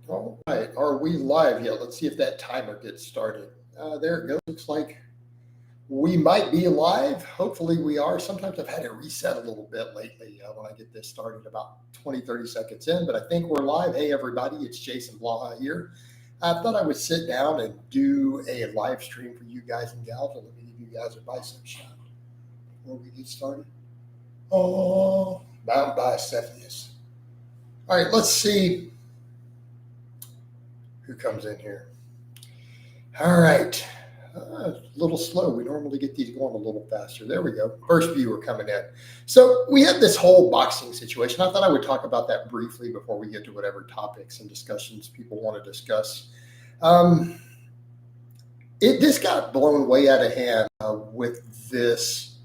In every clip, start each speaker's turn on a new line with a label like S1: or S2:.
S1: All right, are we live yet? Let's see if that timer gets started. There it goes. Looks like we might be live. Hopefully we are. Sometimes I've had to reset a little bit lately when I get this started about 20, 30 seconds in, but I think we're live. Hey, everybody, it's Jason Blaha here. I thought I would sit down and do a live stream for you guys and gals, and let me give you guys a bicep shot before we get started. Oh, Mount Bicephalus. All right, let's see who comes in here. All right. A little slow. We normally get these going a little faster. There we go. First viewer coming in. So we have this whole boxing situation. I thought I would talk about that briefly before we get to whatever topics and discussions people want to discuss. Um, this got blown way out of hand with this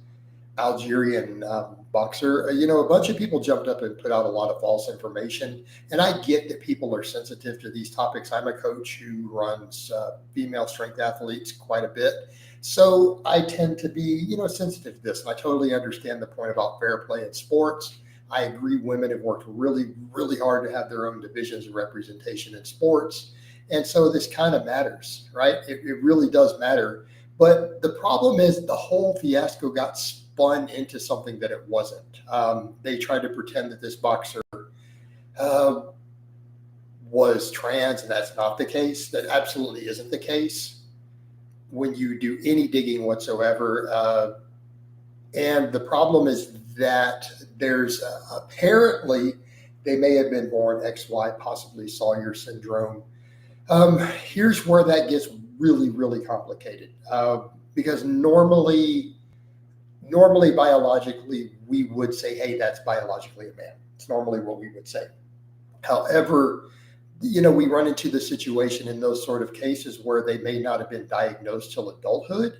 S1: Algerian boxer. A bunch of people jumped up and put out a lot of false information. And I get that people are sensitive to these topics. I'm a coach who runs female strength athletes quite a bit. So I tend to be, sensitive to this. And I totally understand the point about fair play in sports. I agree women have worked really, really hard to have their own divisions of representation in sports. And so this kind of matters, right? It really does matter. But the problem is the whole fiasco got spun into something that it wasn't. They tried to pretend that this boxer uh, was trans, and that's not the case. That absolutely isn't the case when you do any digging whatsoever. And the problem is that there's apparently they may have been born XY, possibly Sawyer syndrome. Here's where that gets really, really complicated because normally biologically we would say, hey, that's biologically a man. It's normally what we would say. However, we run into the situation in those sort of cases where they may not have been diagnosed till adulthood.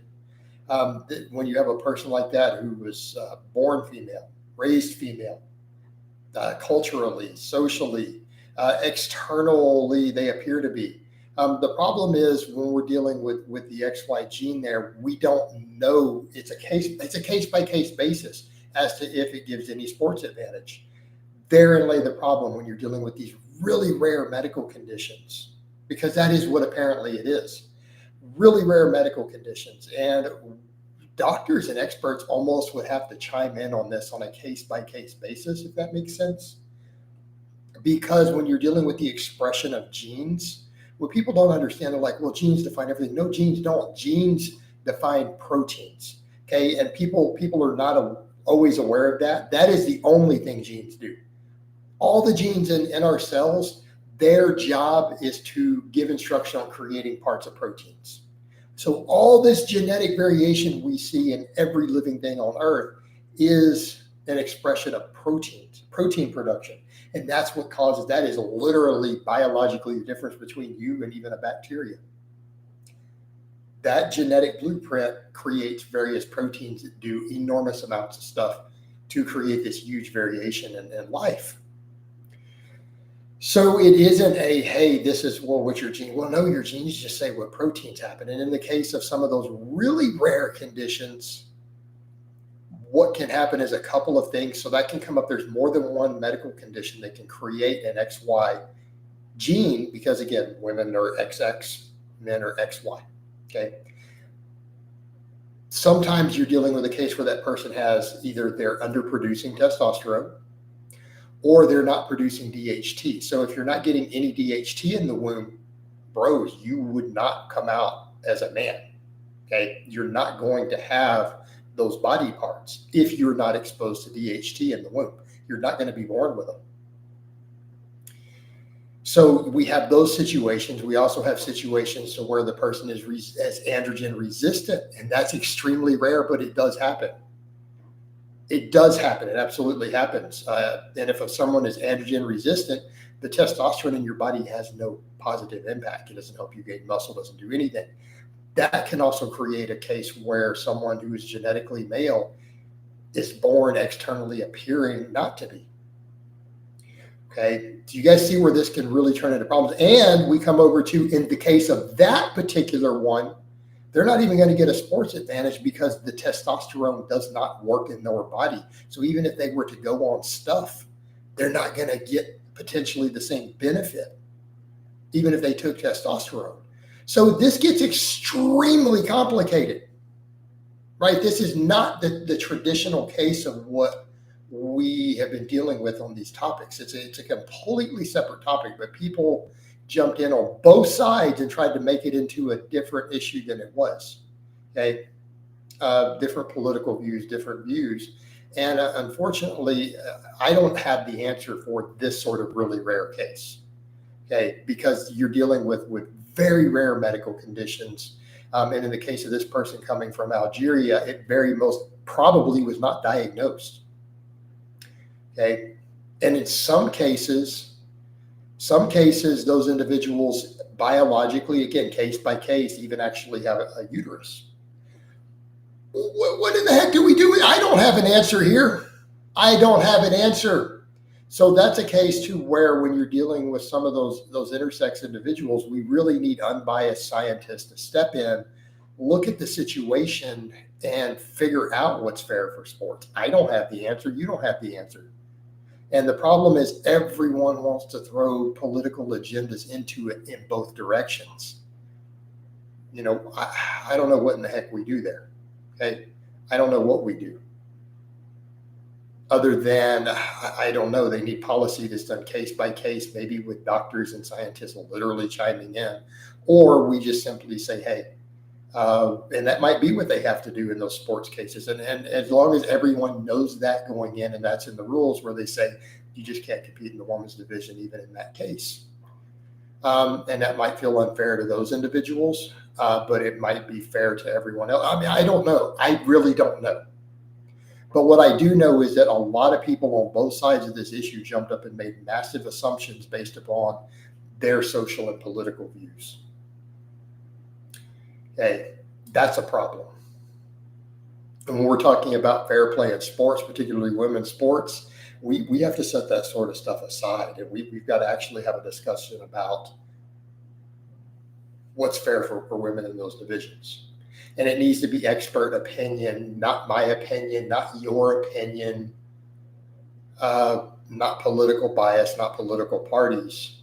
S1: When you have a person like that who was born female, raised female, culturally, socially, externally, they appear to be. The problem is when we're dealing with the XY gene there, we don't know. It's a case by case basis as to if it gives any sports advantage. Therein lay the problem when you're dealing with these really rare medical conditions, because that is what apparently it is. Really rare medical conditions. And doctors and experts almost would have to chime in on this on a case by case basis, if that makes sense. Because when you're dealing with the expression of genes, what people don't understand, they're like, well, genes define everything. No, genes don't. Genes define proteins. Okay. And people are not always aware of that. That is the only thing genes do. All the genes in our cells, their job is to give instruction on creating parts of proteins. So all this genetic variation we see in every living thing on Earth is an expression of proteins, protein production. And that's what causes, that is literally biologically the difference between you and even a bacteria. That genetic blueprint creates various proteins that do enormous amounts of stuff to create this huge variation in life. So it isn't hey, this is, well, what's your gene? Well, no, your genes just say what proteins happen. And in the case of some of those really rare conditions, what can happen is a couple of things. So that can come up. There's more than one medical condition that can create an XY gene because, again, women are XX, men are XY. Okay. Sometimes you're dealing with a case where that person has either they're underproducing testosterone or they're not producing DHT. So if you're not getting any DHT in the womb, bros, you would not come out as a man. Okay. You're not going to have those body parts if you're not exposed to DHT in the womb. You're not going to be born with them. So we have those situations. We also have situations to where the person is as androgen resistant, and that's extremely rare, but it does happen. It does happen. It absolutely happens. And if someone is androgen resistant, the testosterone in your body has no positive impact. It doesn't help you gain muscle, doesn't do anything. That can also create a case where someone who is genetically male is born externally appearing not to be. Okay. Do you guys see where this can really turn into problems? And we come over to, in the case of that particular one, they're not even going to get a sports advantage because the testosterone does not work in their body. So even if they were to go on stuff, they're not going to get potentially the same benefit. even if they took testosterone. So this gets extremely complicated, right? This is not the traditional case of what we have been dealing with on these topics. It's a completely separate topic, but people jumped in on both sides and tried to make it into a different issue than it was. Okay, different political views, different views, and unfortunately, I don't have the answer for this sort of really rare case. Okay, because you're dealing with very rare medical conditions. And in the case of this person coming from Algeria, it very most probably was not diagnosed. Okay. And in some cases, those individuals biologically, again, case by case, even actually have a uterus. What in the heck do we do? I don't have an answer here. I don't have an answer. So that's a case too where when you're dealing with some of those intersex individuals, we really need unbiased scientists to step in, look at the situation, and figure out what's fair for sports. I don't have the answer. You don't have the answer. And the problem is everyone wants to throw political agendas into it in both directions. You know, I don't know what in the heck we do there. Okay. I don't know what we do. Other than, I don't know, they need policy that's done case by case, maybe with doctors and scientists literally chiming in, or we just simply say, hey, and that might be what they have to do in those sports cases. And as long as everyone knows that going in, and that's in the rules where they say you just can't compete in the women's division, even in that case. And that might feel unfair to those individuals, but it might be fair to everyone else. I mean, I don't know. I really don't know. But what I do know is that a lot of people on both sides of this issue jumped up and made massive assumptions based upon their social and political views. Okay, that's a problem. And when we're talking about fair play in sports, particularly women's sports, we have to set that sort of stuff aside. And we've got to actually have a discussion about what's fair for women in those divisions. And it needs to be expert opinion, not my opinion, not your opinion, not political bias, not political parties.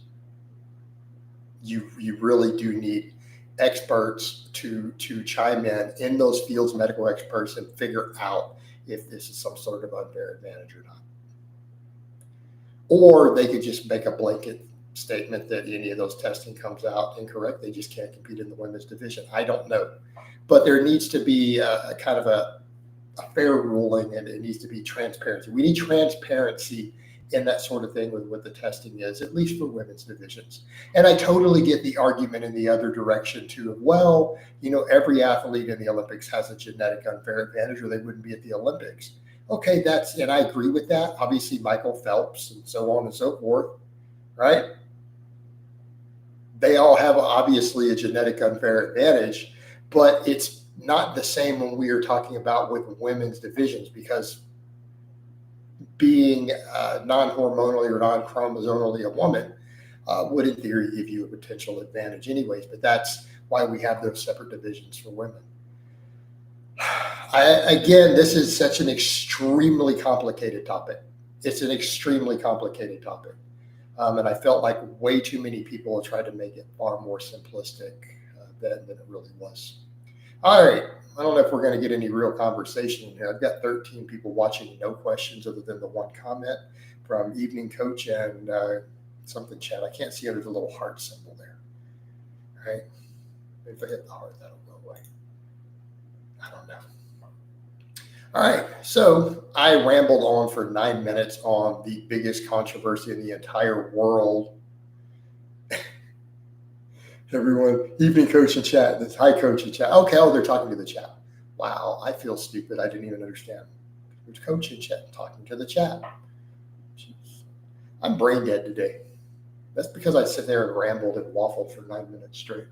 S1: You really do need experts to chime in those fields, medical experts, and figure out if this is some sort of unfair advantage or not. Or they could just make a blanket statement that any of those testing comes out incorrect. They just can't compete in the women's division. I don't know. But there needs to be a kind of a fair ruling, and it needs to be transparency. We need transparency in that sort of thing with what the testing is, at least for women's divisions. And I totally get the argument in the other direction too. Well, you know, every athlete in the Olympics has a genetic unfair advantage, or they wouldn't be at the Olympics. Okay, and I agree with that. Obviously, Michael Phelps and so on and so forth, right? They all have obviously a genetic unfair advantage, but it's not the same when we are talking about with women's divisions, because being non-hormonally or non-chromosomally a woman would in theory give you a potential advantage anyways, but that's why we have those separate divisions for women. Again, this is such an extremely complicated topic. It's an extremely complicated topic. And I felt like way too many people tried to make it far more simplistic than it really was. All right. I don't know if we're going to get any real conversation in here. I've got 13 people watching, no questions other than the one comment from Evening Coach and something chat. I can't see it. There's a little heart symbol there. All right. If I hit the heart, that'll go away. I don't know. All right. So I rambled on for 9 minutes on the biggest controversy in the entire world. Everyone, Evening Coach in chat. That's Hi Coach in chat. Okay, they're talking to the chat. Wow, I feel stupid. I didn't even understand. There's Coach in chat talking to the chat. Jeez. I'm brain dead today. That's because I sit there and rambled and waffled for 9 minutes straight,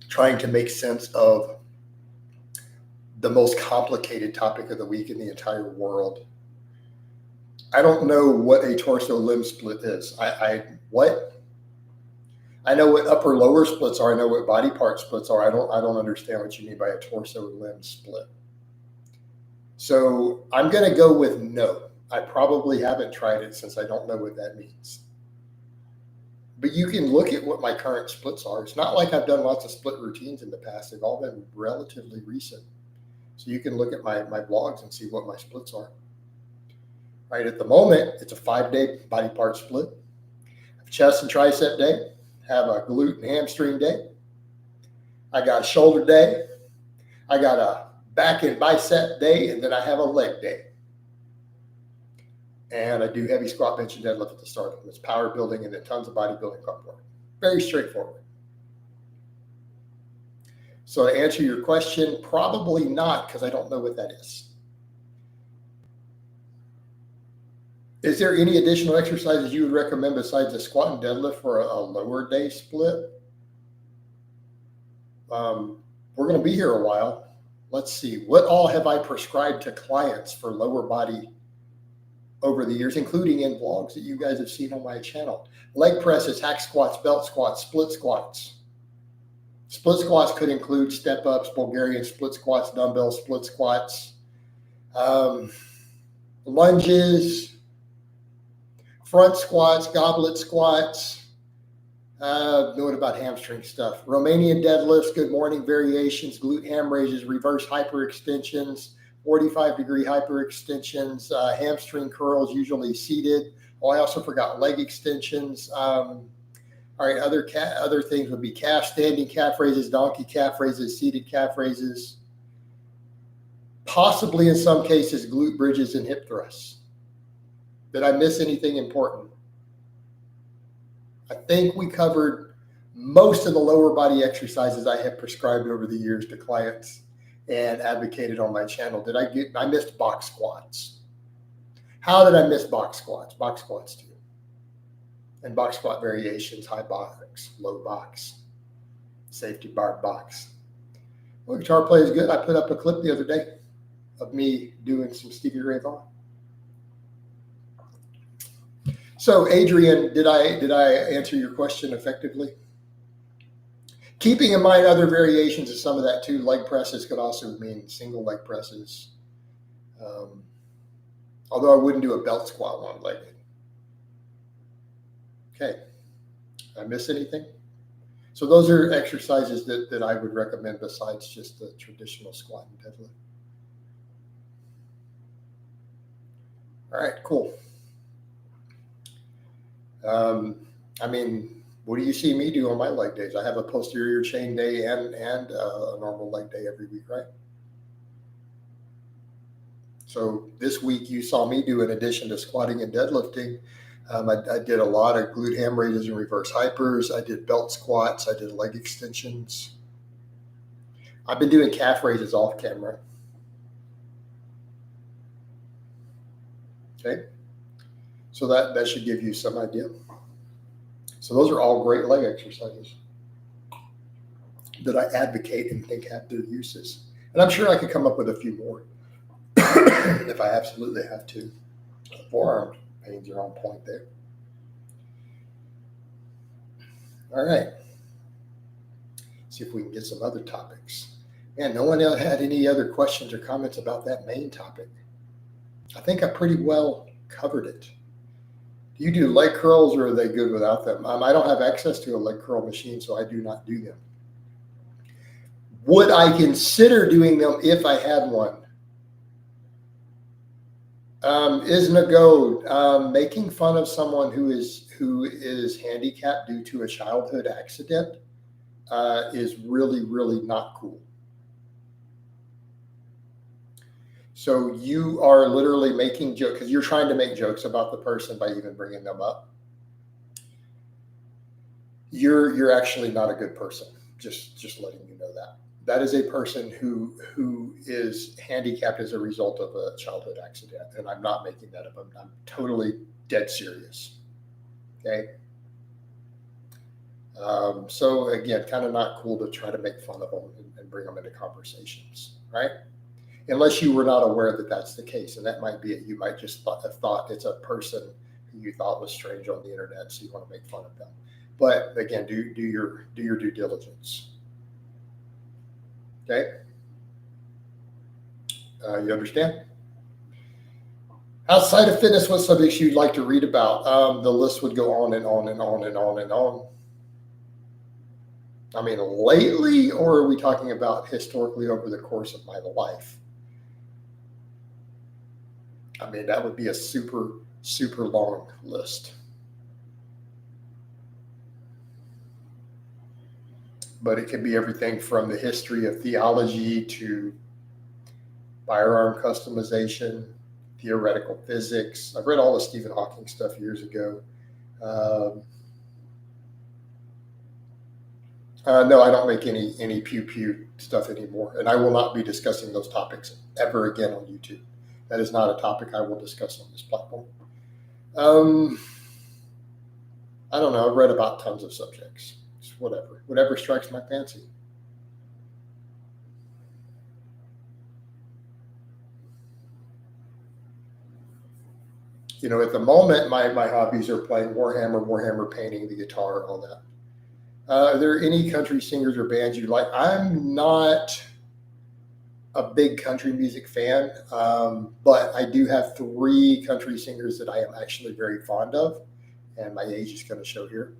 S1: trying to make sense of the most complicated topic of the week in the entire world. I don't know what a torso limb split is. What? I know what upper lower splits are. I know what body part splits are. I don't understand what you mean by a torso limb split. So I'm going to go with no. I probably haven't tried it since I don't know what that means. But you can look at what my current splits are. It's not like I've done lots of split routines in the past. They've all been relatively recent. So you can look at my blogs and see what my splits are. Right at the moment, it's a 5-day body part split. I have chest and tricep day, have a glute and hamstring day. I got a shoulder day. I got a back and bicep day, and then I have a leg day. And I do heavy squat, bench, and deadlift at the start of them. It's power building and then tons of bodybuilding carb work. Very straightforward. So to answer your question, probably not, because I don't know what that is. Is there any additional exercises you would recommend besides the squat and deadlift for a lower day split? We're going to be here a while. Let's see. What all have I prescribed to clients for lower body over the years, including in vlogs that you guys have seen on my channel? Leg presses, hack squats, belt squats, split squats. Split squats could include step-ups, Bulgarian split squats, dumbbell split squats, lunges, front squats, goblet squats. What about hamstring stuff? Romanian deadlifts, good morning variations, glute ham raises, reverse hyperextensions, 45-degree hyperextensions, hamstring curls, usually seated. Oh, I also forgot leg extensions. All right, other things would be standing calf raises, donkey calf raises, seated calf raises. Possibly in some cases, glute bridges and hip thrusts. Did I miss anything important? I think we covered most of the lower body exercises I have prescribed over the years to clients and advocated on my channel. I missed box squats. How did I miss box squats? Box squats too. And box squat variations, high box, low box, safety bar box. Well, guitar play is good. I put up a clip the other day of me doing some Stevie Ray Vaughan. So, Adrian, did I answer your question effectively? Keeping in mind other variations of some of that too. Leg presses could also mean single leg presses. Although I wouldn't do a belt squat one-legged. Okay, did I miss anything? So those are exercises that I would recommend besides just the traditional squat and deadlift. All right, cool. I mean, what do you see me do on my leg days? I have a posterior chain day and a normal leg day every week, right? So this week you saw me do, in addition to squatting and deadlifting, I did a lot of glute ham raises and reverse hypers. I did belt squats. I did leg extensions. I've been doing calf raises off camera. Okay. So that should give you some idea. So those are all great leg exercises that I advocate and think have their uses. And I'm sure I could come up with a few more if I absolutely have to. Forearm pains are on point there. All right. See if we can get some other topics. Man, no one else had any other questions or comments about that main topic. I think I pretty well covered it. Do you do leg curls, or are they good without them? I don't have access to a leg curl machine, so I do not do them. Would I consider doing them if I had one? Isn't a go. Making fun of someone who is handicapped due to a childhood accident is really, really not cool. So you are literally making jokes because you're trying to make jokes about the person by even bringing them up. You're actually not a good person. Just letting you know that. That is a person who is handicapped as a result of a childhood accident, and I'm not making that up. I'm totally dead serious. Okay. So again, kind of not cool to try to make fun of them and bring them into conversations, right? Unless you were not aware that that's the case, and that might be it. You might just have thought it's a person who you thought was strange on the internet, so you want to make fun of them. But again, do your due diligence. Okay, you understand? Outside of fitness, what subjects you'd like to read about? The list would go on and on and on and on and on. I mean, lately, or are we talking about historically over the course of my life? I mean, that would be a super, super long list. But it could be everything from the history of theology to firearm customization, theoretical physics. I've read all the Stephen Hawking stuff years ago. No, I don't make any pew stuff anymore, and I will not be discussing those topics ever again on YouTube. That is not a topic I will discuss on this platform. I don't know. I've read about tons of subjects. Just whatever strikes my fancy. At the moment, my hobbies are playing Warhammer painting, the guitar, all that. Are there any country singers or bands you like? I'm not a big country music fan, but I do have 3 country singers that I am actually very fond of, and my age is going to show here.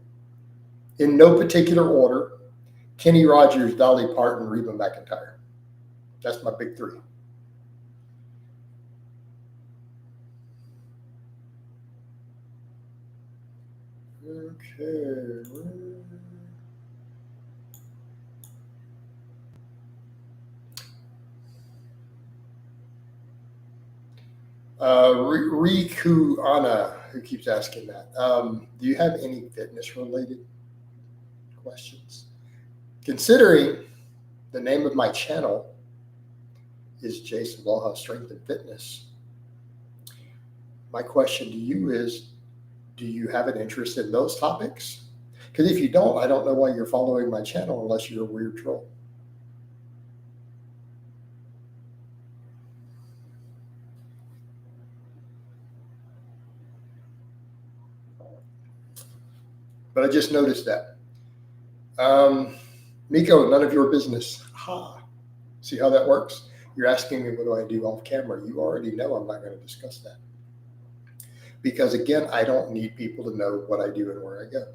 S1: In no particular order: Kenny Rogers, Dolly Parton, Reba McEntire. That's my big 3. Okay. Riku Anna, who keeps asking that. Do you have any fitness related questions? Considering the name of my channel is Jason Blaha Strength and Fitness, my question to you is, do you have an interest in those topics? Because if you don't, I don't know why you're following my channel unless you're a weird troll. But I just noticed that. Miko, none of your business. Ha. See how that works? You're asking me what do I do off camera. You already know I'm not going to discuss that. Because again, I don't need people to know what I do and where I go.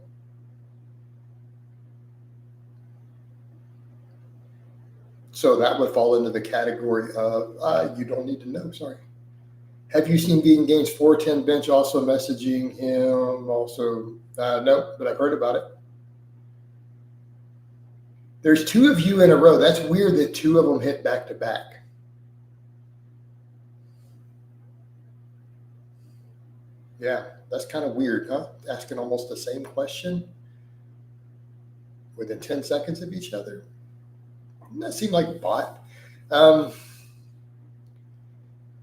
S1: So that would fall into the category of you don't need to know. Sorry. Have you seen Vegan Gains 410 bench also messaging him? Also, no, but I've heard about it. There's 2 of you in a row. That's weird that 2 of them hit back to back. Yeah, that's kind of weird, huh? Asking almost the same question within 10 seconds of each other. Doesn't that seem like a bot?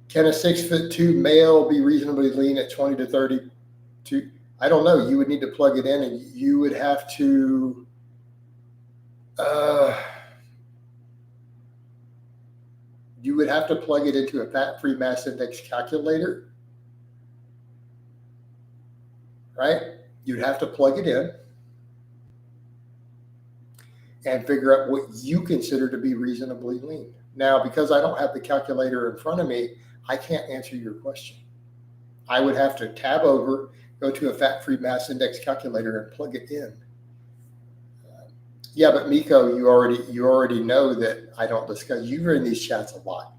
S1: Can a 6'2" male be reasonably lean at 20 to 32? I don't know. You would need to plug it in, and you would have to. You would have to plug it into a fat-free mass index calculator, right? You'd have to plug it in and figure out what you consider to be reasonably lean. Now, because I don't have the calculator in front of me, I can't answer your question. I would have to tab over, go to a fat-free mass index calculator and plug it in. Yeah, but Miko, you already know that I don't discuss. You're in these chats a lot.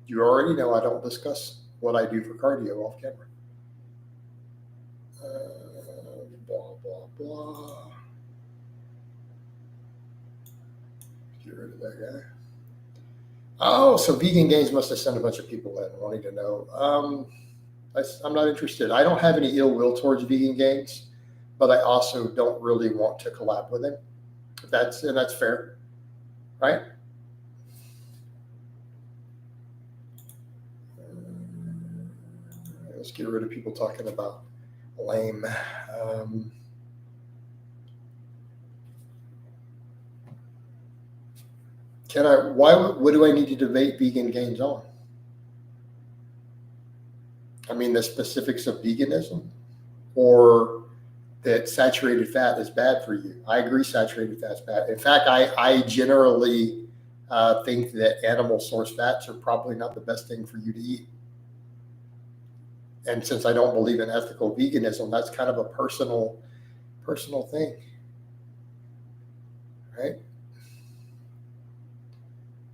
S1: You already know I don't discuss what I do for cardio off camera. Blah blah blah. Get rid of that guy. Oh, so Vegan Gains must have sent a bunch of people in wanting to know. I'm not interested. I don't have any ill will towards Vegan Gains, but I also don't really want to collab with him. That's fair, right? Let's get rid of people talking about lame. What do I need to debate Vegan Gains on? I mean, the specifics of veganism, or that saturated fat is bad for you. I agree saturated fat is bad. In fact, I generally think that animal source fats are probably not the best thing for you to eat. And since I don't believe in ethical veganism, that's kind of a personal thing, right?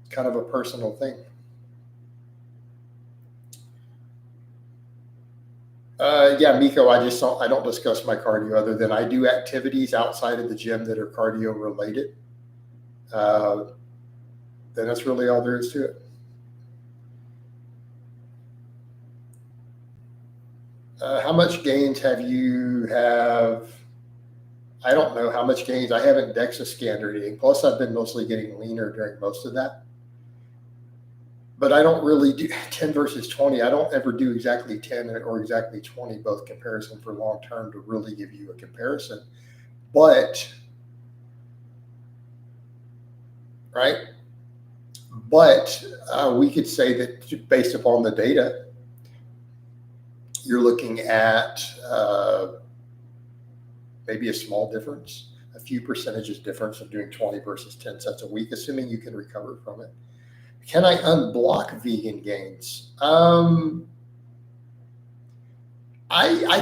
S1: It's kind of a personal thing. Yeah, Miko, I don't discuss my cardio other than I do activities outside of the gym that are cardio related. Then that's really all there is to it. How much gains have you have? I don't know how much gains. I haven't DEXA scanned or anything. Plus, I've been mostly getting leaner during most of that. But I don't really do 10 versus 20. I don't ever do exactly 10 or exactly 20, both comparison for long term to really give you a comparison. But, right? But we could say that based upon the data, you're looking at maybe a small difference, a few percentages difference of doing 20 versus 10 sets a week, assuming you can recover from it. Can I unblock vegan gains? I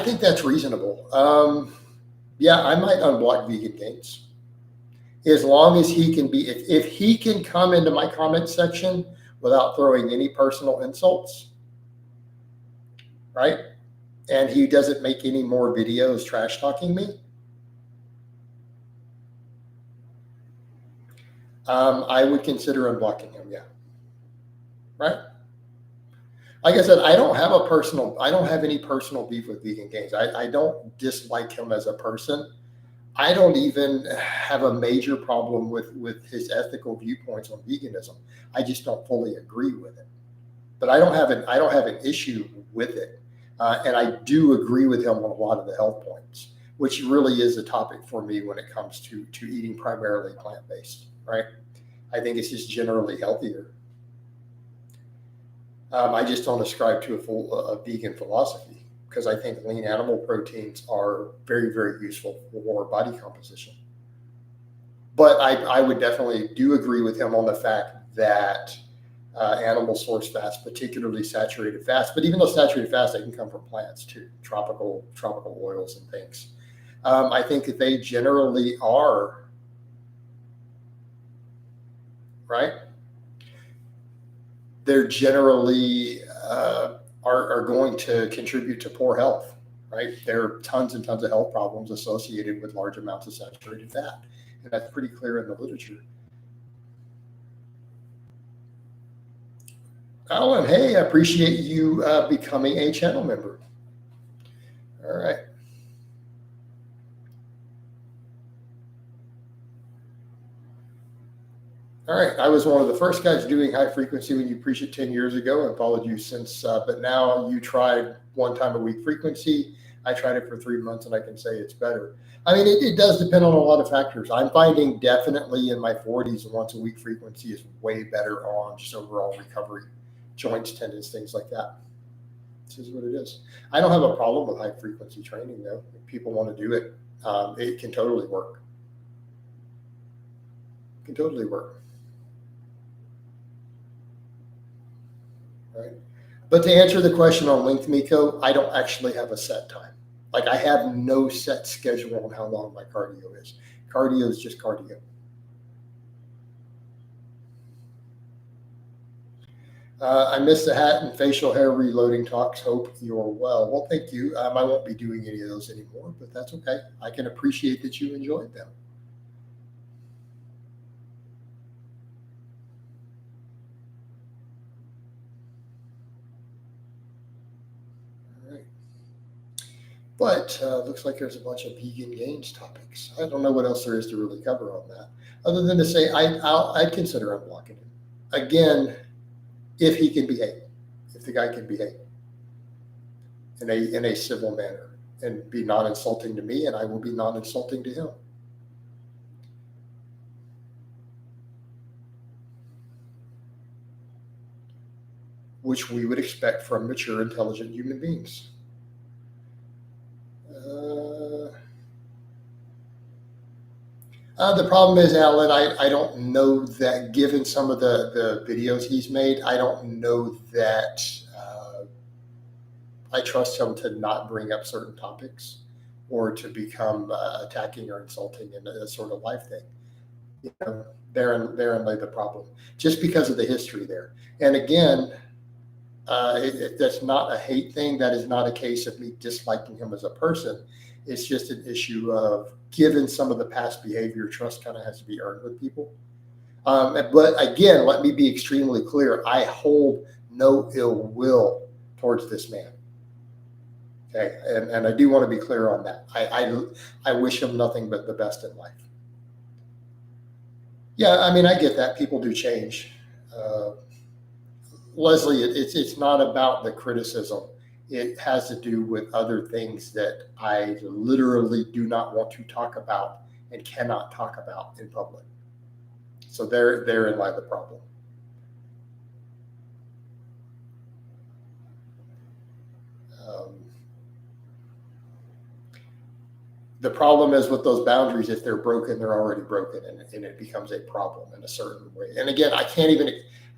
S1: think that's reasonable. Yeah, I might unblock vegan gains. As long as he can be, if he can come into my comment section without throwing any personal insults, right? And he doesn't make any more videos trash talking me, I would consider unblocking him. Yeah. Right. Like I said, I don't have any personal beef with vegan gains. I don't dislike him as a person. I don't even have a major problem with his ethical viewpoints on veganism. I just don't fully agree with it. But I don't have an issue with it. And I do agree with him on a lot of the health points, which really is a topic for me when it comes to eating primarily plant-based, right? I think it's just generally healthier. I just don't ascribe to a vegan philosophy because I think lean animal proteins are very, very useful for body composition. But I would definitely do agree with him on the fact that animal source fats, particularly saturated fats, but even though saturated fats, they can come from plants too, tropical oils and things. I think that they generally are, right? They're generally are going to contribute to poor health, right? There are tons and tons of health problems associated with large amounts of saturated fat, and that's pretty clear in the literature. Alan, hey, I appreciate you becoming a channel member. All right. All right. I was one of the first guys doing high frequency when you preached it 10 years ago and followed you since, but now you tried 1 time a week frequency. I tried it for 3 months and I can say it's better. I mean, it does depend on a lot of factors. I'm finding definitely in my 40s, once a week frequency is way better on just overall recovery, joints, tendons, things like that. This is what it is. I don't have a problem with high frequency training though. If people want to do it, it can totally work. It can totally work. Right. But to answer the question on length, Miko, I don't actually have a set time. Like I have no set schedule on how long my cardio is. Cardio is just cardio. I missed the hat and facial hair reloading talks. Hope you're well. Well, thank you. I won't be doing any of those anymore, but that's okay. I can appreciate that you enjoyed them. But looks like there's a bunch of vegan gains topics. I don't know what else there is to really cover on that, other than to say I'd consider unblocking him. Again, if he can behave, if the guy can behave in a civil manner and be non-insulting to me, and I will be non-insulting to him. Which we would expect from mature, intelligent human beings. The problem is, Alan, I don't know that given some of the videos he's made, I don't know that I trust him to not bring up certain topics or to become attacking or insulting in a sort of life thing. You know, therein lay the problem, just because of the history there. And again, that's not a hate thing. That is not a case of me disliking him as a person. It's just an issue of, given some of the past behavior, trust kind of has to be earned with people. But again, let me be extremely clear. I hold no ill will towards this man. Okay. And I do want to be clear on that. I wish him nothing but the best in life. Yeah, I mean, I get that. People do change. Leslie, it's not about the criticism. It has to do with other things that I literally do not want to talk about and cannot talk about in public. So therein lie the problem. The problem is with those boundaries, if they're broken, they're already broken, and it becomes a problem in a certain way. And again, I can't even,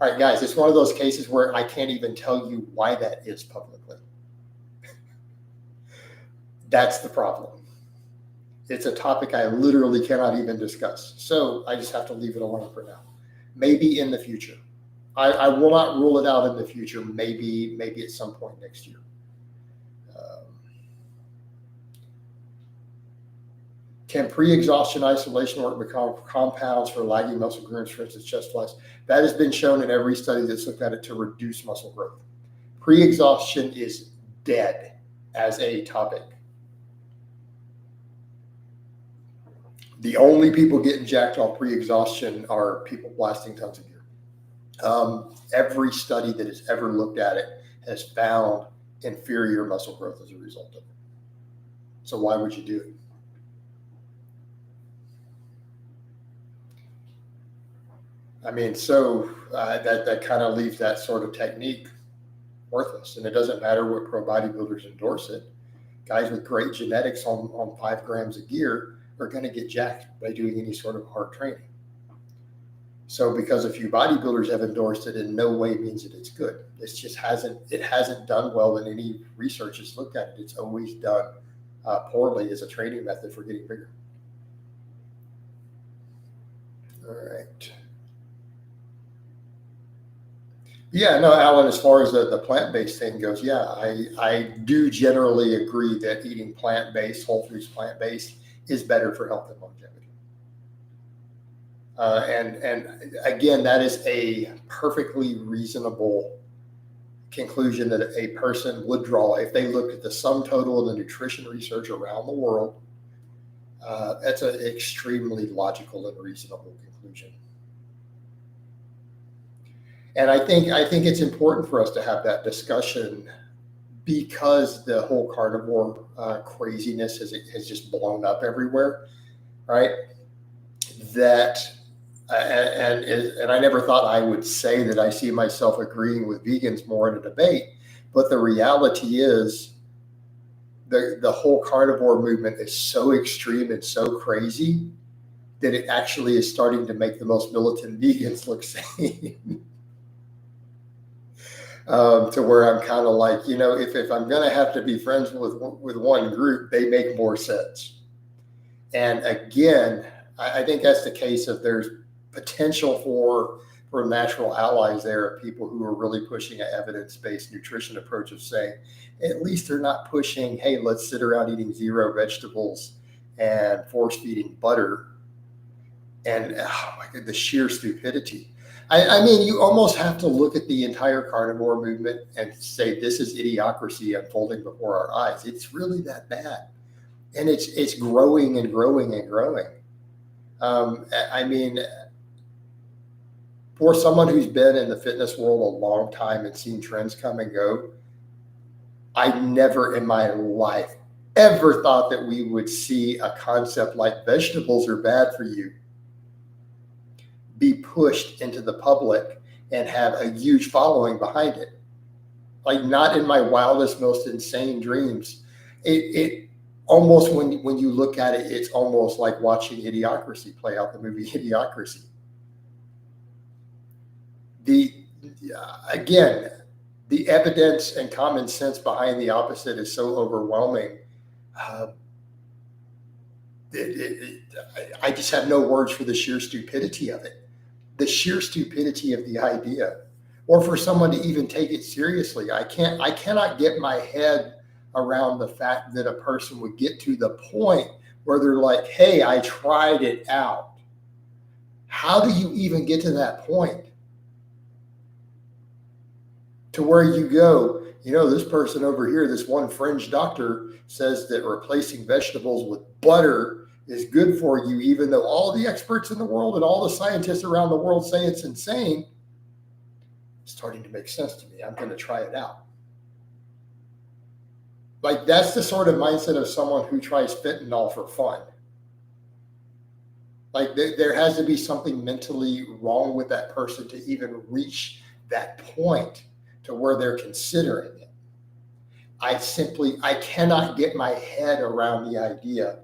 S1: all right, guys, it's one of those cases where I can't even tell you why that is publicly. That's the problem. It's a topic I literally cannot even discuss. So I just have to leave it alone for now. Maybe in the future. I will not rule it out in the future. Maybe at some point next year. Can pre-exhaustion isolation work with compounds for lagging muscle groups, for instance, chest flex? That has been shown in every study that's looked at it to reduce muscle growth. Pre-exhaustion is dead as a topic. The only people getting jacked off pre-exhaustion are people blasting tons of gear. Every study that has ever looked at it has found inferior muscle growth as a result of it. So why would you do it? I mean, so that kind of leaves that sort of technique worthless. And it doesn't matter what pro bodybuilders endorse it. Guys with great genetics on 5 grams of gear are going to get jacked by doing any sort of hard training. So because a few bodybuilders have endorsed it, in no way means that it's good. It hasn't done well in any research that's looked at it. It's always done poorly as a training method for getting bigger. All right. Yeah, no, Alan, as far as the plant-based thing goes, yeah, I do generally agree that eating plant-based, whole foods plant-based is better for health and longevity. And again, that is a perfectly reasonable conclusion that a person would draw if they looked at the sum total of the nutrition research around the world. That's an extremely logical and reasonable conclusion. And I think it's important for us to have that discussion because the whole carnivore craziness has just blown up everywhere, right? That and I never thought I would say that I see myself agreeing with vegans more in a debate, but the reality is the whole carnivore movement is so extreme and so crazy that it actually is starting to make the most militant vegans look sane. To where I'm kind of like, if I'm going to have to be friends with one group, they make more sense. And again, I think that's the case of there's potential for natural allies there of people who are really pushing an evidence-based nutrition approach of saying, at least they're not pushing, hey, let's sit around eating 0 vegetables and force feeding butter. And oh my God, the sheer stupidity. I mean, you almost have to look at the entire carnivore movement and say, this is idiocracy unfolding before our eyes. It's really that bad. And it's growing and growing and growing. I mean, for someone who's been in the fitness world a long time and seen trends come and go, I never in my life ever thought that we would see a concept like vegetables are bad for you be pushed into the public and have a huge following behind it. Like, not in my wildest, most insane dreams. It almost, when you look at it, it's almost like watching Idiocracy play out, the movie Idiocracy. Again, the evidence and common sense behind the opposite is so overwhelming. Uh, I just have no words for the sheer stupidity of it, the sheer stupidity of the idea, or for someone to even take it seriously. I cannot get my head around the fact that a person would get to the point where they're like, hey, I tried it out. How do you even get to that point? To where you go, this person over here, this one fringe doctor says that replacing vegetables with butter is good for you, even though all the experts in the world and all the scientists around the world say it's insane. It's starting to make sense to me. I'm going to try it out. Like, that's the sort of mindset of someone who tries fentanyl for fun. Like, there has to be something mentally wrong with that person to even reach that point to where they're considering it. I cannot get my head around the idea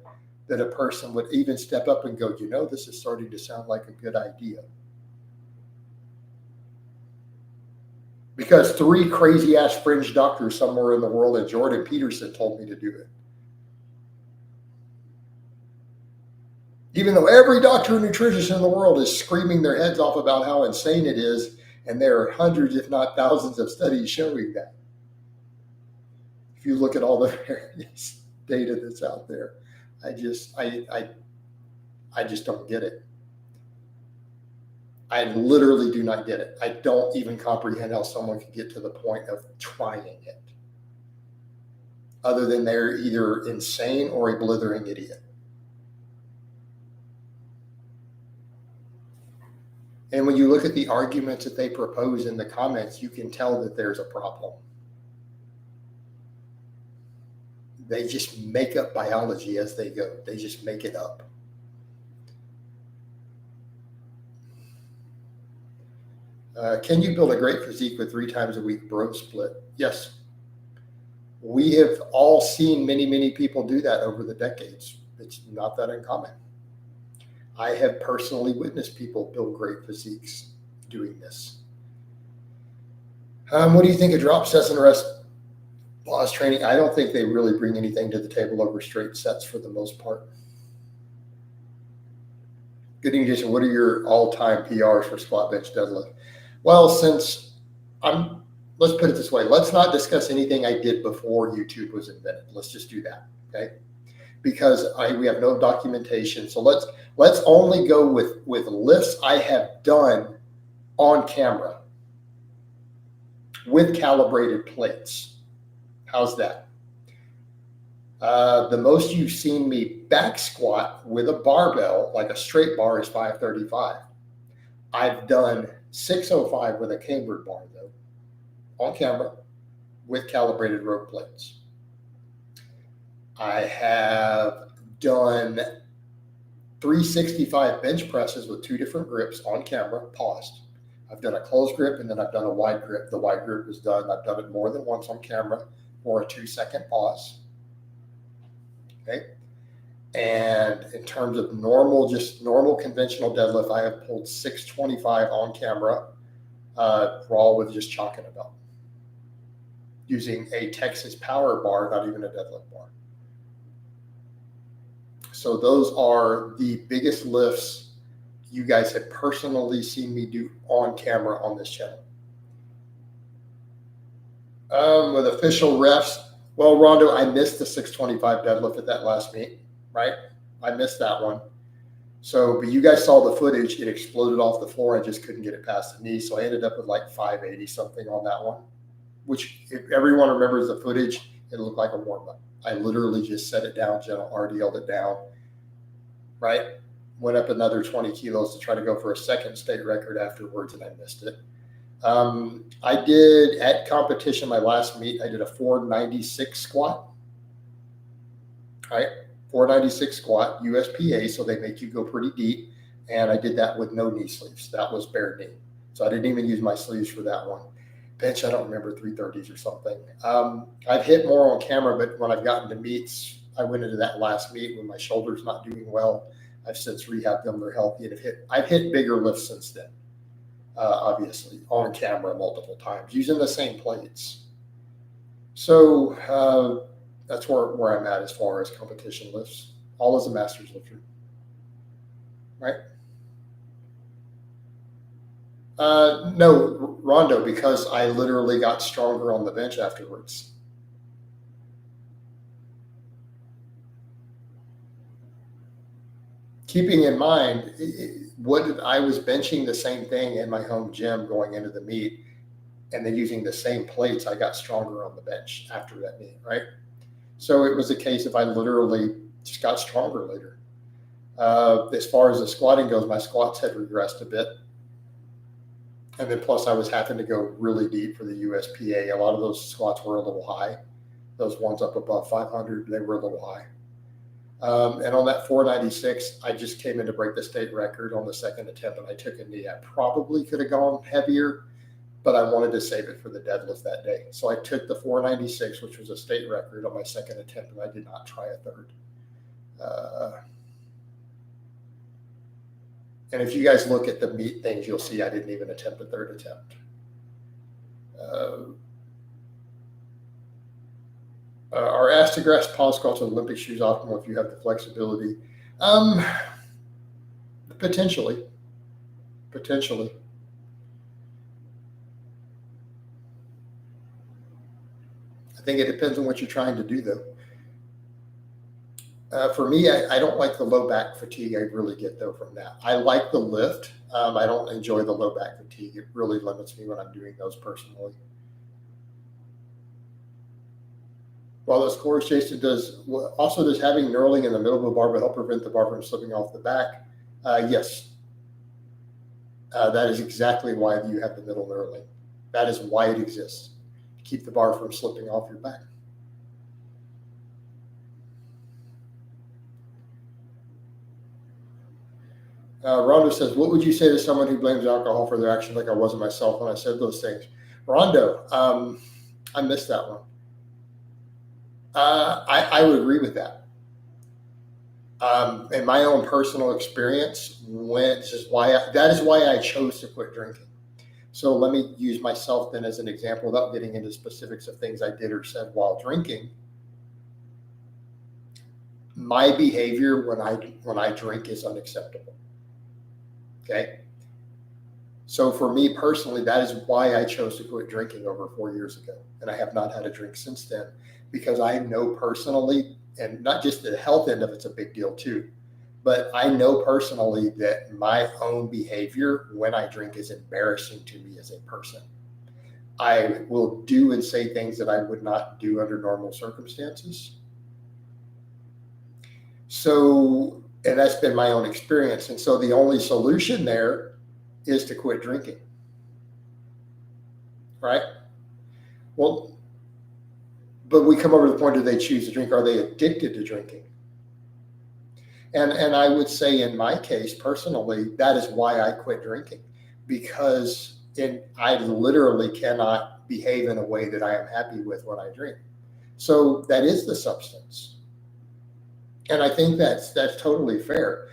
S1: that a person would even step up and go, this is starting to sound like a good idea. Because 3 crazy ass fringe doctors somewhere in the world and Jordan Peterson told me to do it. Even though every doctor and nutritionist in the world is screaming their heads off about how insane it is, and there are hundreds, if not thousands, of studies showing that. If you look at all the various data that's out there, I just don't get it. I literally do not get it. I don't even comprehend how someone can get to the point of trying it, other than they're either insane or a blithering idiot. And when you look at the arguments that they propose in the comments, you can tell that there's a problem. They just make up biology as they go. They just make it up. Can you build a great physique with 3 times a week bro split? Yes. We have all seen many, many people do that over the decades. It's not that uncommon. I have personally witnessed people build great physiques doing this. What do you think of drop sets and rest pause training? I don't think they really bring anything to the table over straight sets for the most part. Good evening, Jason. What are your all-time PRs for squat, bench, deadlift? Well, let's put it this way. Let's not discuss anything I did before YouTube was invented. Let's just do that, okay? Because we have no documentation. So let's only go with lifts I have done on camera with calibrated plates. How's that? The most you've seen me back squat with a barbell, like a straight bar, is 535. I've done 605 with a cambered bar, though, on camera with calibrated rope plates. I have done 365 bench presses with 2 different grips on camera, paused. I've done a closed grip and then I've done a wide grip. The wide grip is done. I've done it more than once on camera for a 2-second pause. Okay. And in terms of normal conventional deadlift, I have pulled 625 on camera, raw with just chalk and a belt, using a Texas power bar, not even a deadlift bar. So those are the biggest lifts you guys have personally seen me do on camera on this channel. With official refs, well, Rondo, I missed the 625 deadlift at that last meet, right? I missed that one. So, but you guys saw the footage. It exploded off the floor. I just couldn't get it past the knee. So I ended up with like 580 something on that one, which if everyone remembers the footage, it looked like a warm-up. I literally just set it down, gentle RDL'd it down, right? Went up another 20 kilos to try to go for a second state record afterwards, and I missed it. I did at competition, my last meet, I did a 496 squat, right? 496 squat, USPA, so they make you go pretty deep. And I did that with no knee sleeves. That was bare knee. So I didn't even use my sleeves for that one. Bench, I don't remember, 330s or something. I've hit more on camera, but when I've gotten to meets, I went into that last meet when my shoulder's not doing well. I've since rehabbed them. They're healthy. And I've hit bigger lifts since then. obviously, on camera multiple times, using the same plates. So that's where I'm at as far as competition lifts, all as a master's lifter, right? No, Rondo, because I literally got stronger on the bench afterwards. Keeping in mind, I was benching the same thing in my home gym going into the meet, and then using the same plates, I got stronger on the bench after that meet, right? So it was a case of I literally just got stronger later. As far as the squatting goes, my squats had regressed a bit. And then plus I was having to go really deep for the USPA. A lot of those squats were a little high. Those ones up above 500, they were a little high. And on that 496, I just came in to break the state record on the second attempt, and I took a knee. I probably could have gone heavier, but I wanted to save it for the deadlift that day. So I took the 496, which was a state record, on my second attempt, and I did not try a third. And if you guys look at the meet things, you'll see I didn't even attempt a third attempt. Are Astagrass pause squats with Olympic shoes optimal if you have the flexibility? Potentially. I think it depends on what you're trying to do, though. For me, I don't like the low back fatigue I really get, though, from that. I like the lift. I don't enjoy the low back fatigue. It really limits me when I'm doing those personally. While those cores, Jason, does having knurling in the middle of the barbell help prevent the bar from slipping off the back? Yes. That is exactly why you have the middle knurling. That is why it exists. To keep the bar from slipping off your back. Rondo says, what would you say to someone who blames alcohol for their actions like I wasn't myself when I said those things? Rondo, I missed that one. I would agree with that. In my own personal experience, that is why I chose to quit drinking. So let me use myself then as an example without getting into specifics of things I did or said while drinking. My behavior when I drink is unacceptable. Okay. So for me personally, that is why I chose to quit drinking over 4 years ago. And I have not had a drink since then, because I know personally, and not just the health end of it's a big deal too, but I know personally that my own behavior when I drink is embarrassing to me as a person. I will do and say things that I would not do under normal circumstances. So, and that's been my own experience. And so the only solution there is to quit drinking. Right? Well, but we come over to the point, do they choose to drink? Are they addicted to drinking? And I would say in my case, personally, that is why I quit drinking, because I literally cannot behave in a way that I am happy with when I drink. So that is the substance. And I think that's totally fair.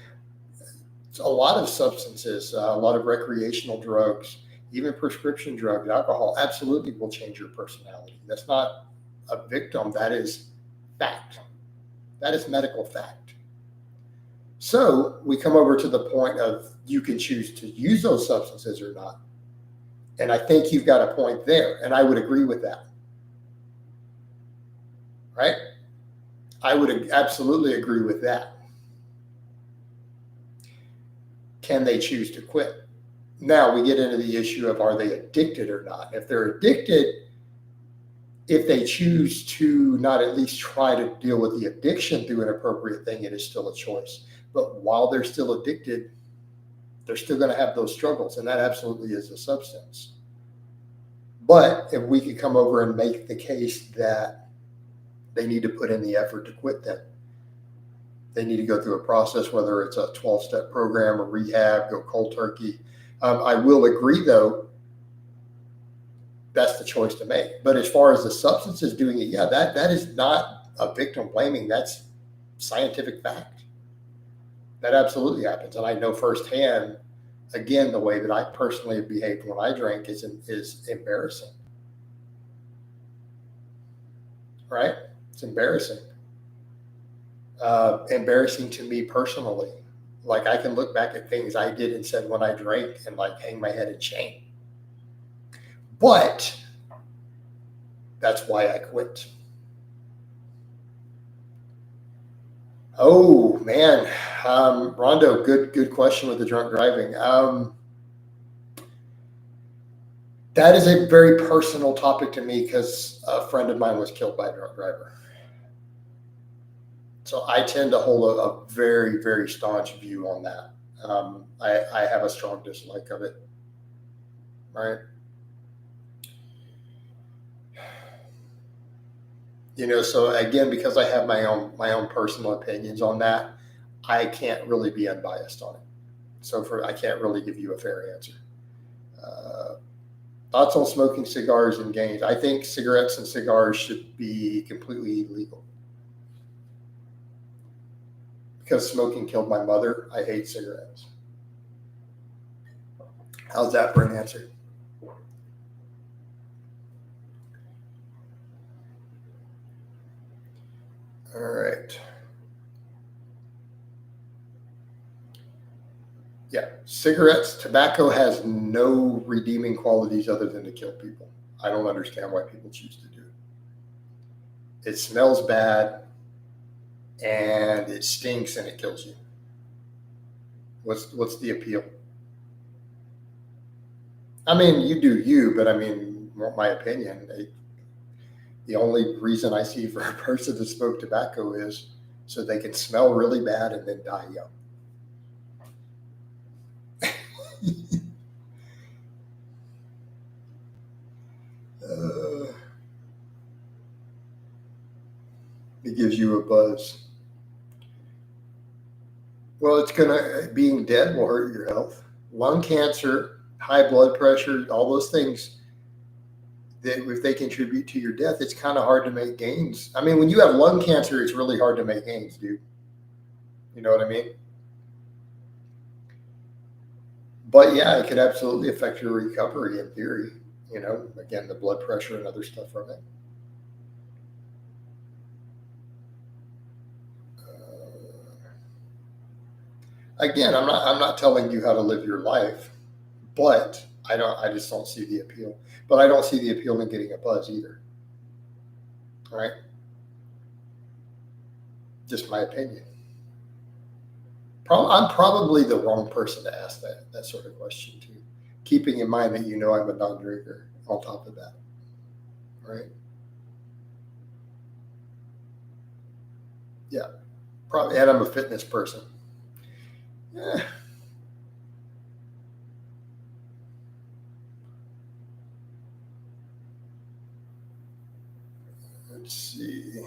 S1: A lot of substances, a lot of recreational drugs, even prescription drugs, alcohol, absolutely will change your personality. That's not a victim. That is fact. That is medical fact. So we come over to the point of you can choose to use those substances or not. And I think you've got a point there. And I would agree with that. Right? I would absolutely agree with that. Can they choose to quit? Now we get into the issue of, are they addicted or not? If they're addicted, if they choose to not at least try to deal with the addiction through an appropriate thing, it is still a choice. But while they're still addicted, they're still going to have those struggles, and that absolutely is a substance. But if we could come over and make the case that they need to put in the effort to quit them, they need to go through a process, whether it's a 12-step program or rehab, go cold turkey. I will agree, though, that's the choice to make. But as far as the substances doing it, yeah, that is not a victim blaming. That's scientific fact. That absolutely happens. And I know firsthand Again, the way that I personally have behaved when I drank is embarrassing, right? It's embarrassing. Embarrassing to me personally. Like I can look back at things I did and said when I drank and like hang my head in shame. But that's why I quit. Oh man, Rondo, good question with the drunk driving. That is a very personal topic to me because a friend of mine was killed by a drunk driver. So I tend to hold a very, very staunch view on that. I have a strong dislike of it, right? So again, because I have my own personal opinions on that, I can't really be unbiased on it. So I can't really give you a fair answer. Thoughts on smoking cigars and gains? I think cigarettes and cigars should be completely illegal. Because smoking killed my mother, I hate cigarettes. How's that for an answer? All right. Yeah, cigarettes, tobacco has no redeeming qualities other than to kill people. I don't understand why people choose to do it. It smells bad and it stinks and it kills you. What's the appeal? I mean, you do you, but I mean, my opinion, the only reason I see for a person to smoke tobacco is so they can smell really bad and then die young. It gives you a buzz. Well, being dead will hurt your health. Lung cancer, high blood pressure, all those things, that if they contribute to your death, it's kind of hard to make gains. I mean, when you have lung cancer, it's really hard to make gains, dude. You know what I mean? But yeah, it could absolutely affect your recovery in theory. Again, the blood pressure and other stuff from it. Again, I'm not telling you how to live your life, but I just don't see the appeal. But I don't see the appeal in getting a buzz either. All right? Just my opinion. I'm probably the wrong person to ask that sort of question to, keeping in mind that I'm a non-drinker on top of that. Right? Yeah. Probably, and I'm a fitness person. Yeah. Let's see.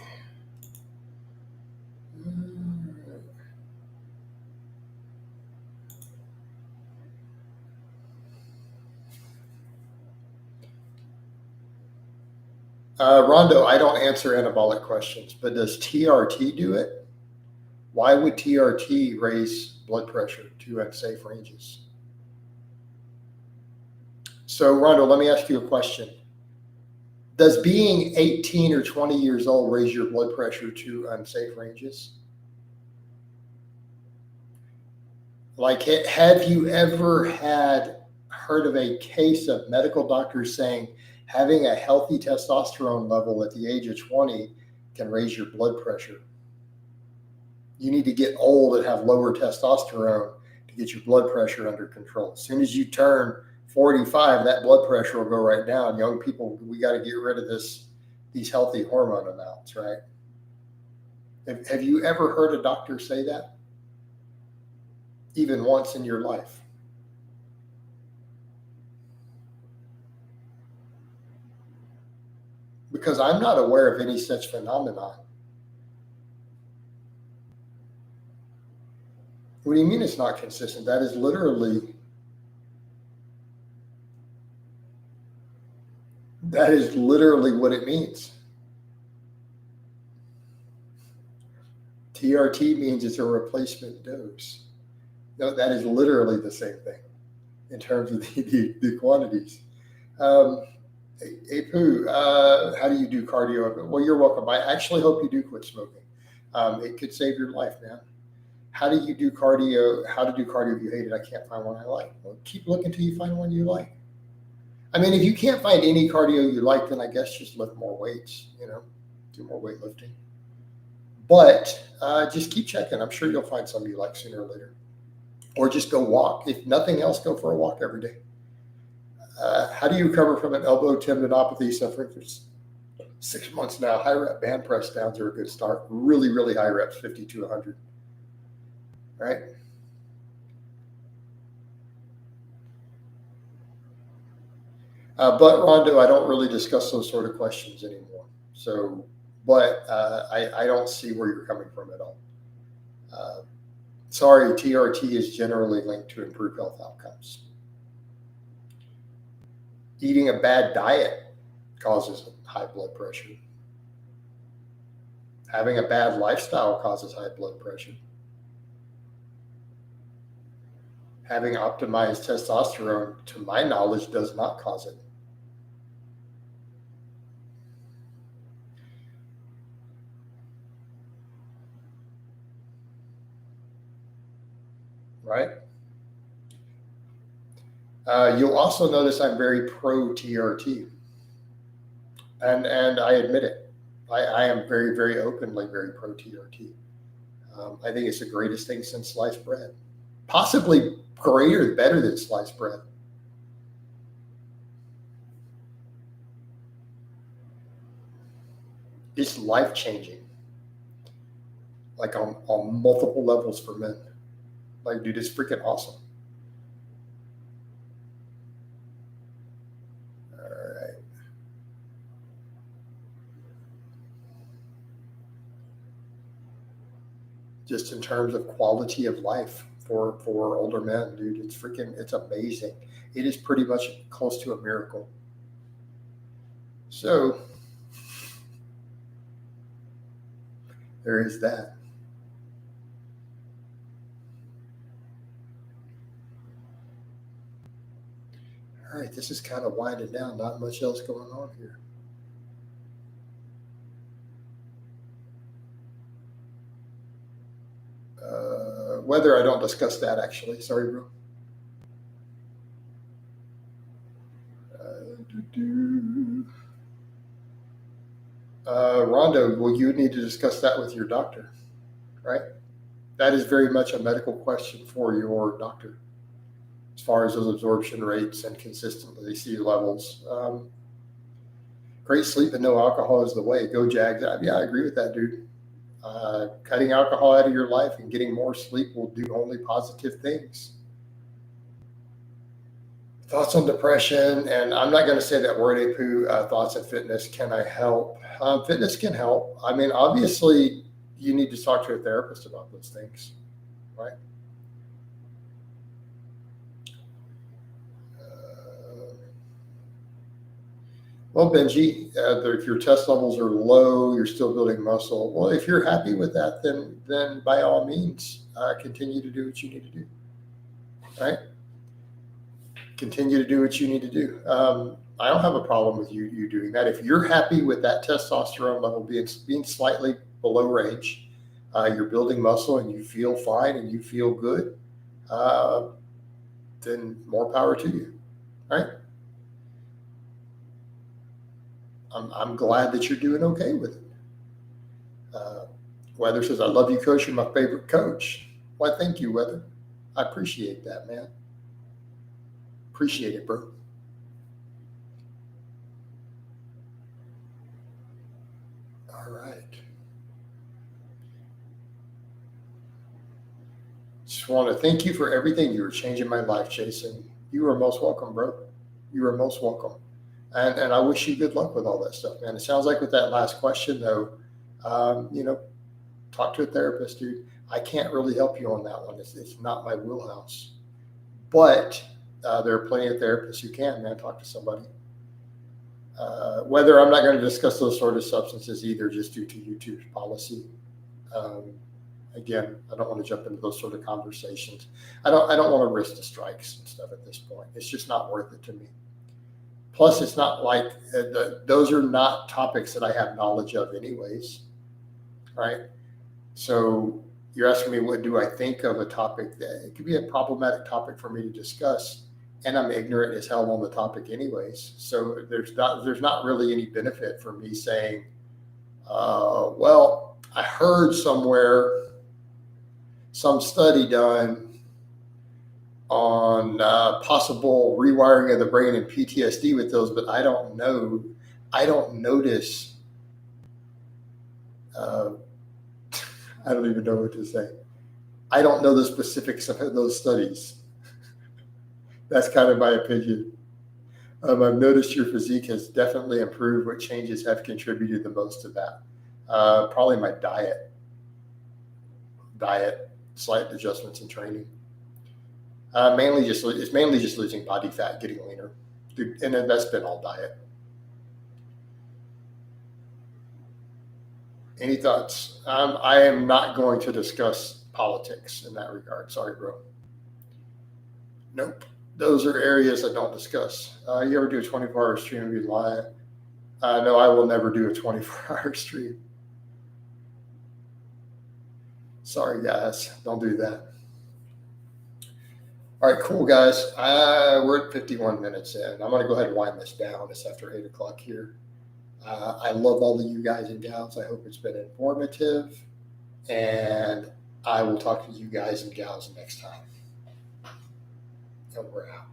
S1: Rondo, I don't answer anabolic questions, but does TRT do it? Why would TRT raise blood pressure to unsafe ranges? So, Rondo, let me ask you a question. Does being 18 or 20 years old raise your blood pressure to unsafe ranges? Like, have you ever heard of a case of medical doctors saying having a healthy testosterone level at the age of 20 can raise your blood pressure? You need to get old and have lower testosterone to get your blood pressure under control. As soon as you turn 45, that blood pressure will go right down. Young people, we got to get rid of these healthy hormone amounts, right? Have you ever heard a doctor say that? Even once in your life? Because I'm not aware of any such phenomenon. What do you mean it's not consistent? That is literally what it means. TRT means it's a replacement dose. No, that is literally the same thing. in terms of the quantities. Um, Apu, how do you do cardio? Well, you're welcome. I actually hope you do quit smoking. It could save your life, man. How do you do cardio? How to do cardio if you hate it? I can't find one I like. Well, keep looking till you find one you like. I mean, if you can't find any cardio you like, then I guess just lift more weights, do more weightlifting. But just keep checking. I'm sure you'll find some you like sooner or later. Or just go walk. If nothing else, go for a walk every day. How do you recover from an elbow tendinopathy suffering for 6 months now? High rep band press downs are a good start. Really, really high reps, 50 to 100. Right? But Rondo, I don't really discuss those sort of questions anymore. So, but I don't see where you're coming from at all. Sorry, TRT is generally linked to improved health outcomes. Eating a bad diet causes high blood pressure. Having a bad lifestyle causes high blood pressure. Having optimized testosterone, to my knowledge, does not cause it. Right? You'll also notice I'm very pro TRT, and I admit it. I am very, very openly very pro TRT. I think it's the greatest thing since sliced bread, possibly greater, better than sliced bread. It's life changing, like on multiple levels for men. Like, dude, it's freaking awesome. All right. Just in terms of quality of life for older men, dude, it's amazing. It is pretty much close to a miracle. So there is that. All right, this is kind of winding down. Not much else going on here. Whether I don't discuss that actually. Sorry, bro. Rondo, well, you need to discuss that with your doctor, right? That is very much a medical question for your doctor, as far as those absorption rates and consistency levels. Great sleep and no alcohol is the way. Go Jags. Yeah, I agree with that, dude. Cutting alcohol out of your life and getting more sleep will do only positive things. Thoughts on depression, and I'm not going to say that word, Apu. Thoughts on fitness. Can I help? Fitness can help. I mean, obviously, you need to talk to a therapist about those things, right? Well, Benji, if your test levels are low, you're still building muscle. Well, if you're happy with that, then by all means, continue to do what you need to do, right? Continue to do what you need to do. I don't have a problem with you doing that. If you're happy with that testosterone level being slightly below range, you're building muscle and you feel fine and you feel good, then more power to you, right? I'm glad that you're doing okay with it. Weather says, I love you, coach. You're my favorite coach. Why, thank you, Weather. I appreciate that, man. Appreciate it, bro. All right. Just want to thank you for everything. You were changing my life, Jason. You are most welcome, bro. You are most welcome. And I wish you good luck with all that stuff, man. It sounds like with that last question, though, talk to a therapist, dude. I can't really help you on that one. It's not my wheelhouse. But there are plenty of therapists who can, man. Talk to somebody. Whether I'm not going to discuss those sort of substances either, just due to YouTube's policy. Again, I don't want to jump into those sort of conversations. I don't want to risk the strikes and stuff at this point. It's just not worth it to me. Plus, it's not like those are not topics that I have knowledge of, anyways, right? So you're asking me, what do I think of a topic that it could be a problematic topic for me to discuss, and I'm ignorant as hell on the topic, anyways. So there's not really any benefit for me saying, well, I heard somewhere some study done on possible rewiring of the brain and PTSD with those, but I don't know. I don't notice. Uh, I don't even know what to say. I don't know the specifics of those studies. That's kind of my opinion. I've noticed your physique has definitely improved. What changes have contributed the most to that? Probably my diet, slight adjustments in training. It's mainly just losing body fat, getting leaner, and then that's been all diet. Any thoughts? I am not going to discuss politics in that regard. Sorry, bro. Nope. Those are areas I don't discuss. You ever do a 24-hour stream and be live? No, I will never do a 24-hour stream. Sorry, guys. Don't do that. All right, cool, guys. We're at 51 minutes in. I'm going to go ahead and wind this down. It's after 8 o'clock here. I love all of you guys and gals. I hope it's been informative. And I will talk to you guys and gals next time. And we're out.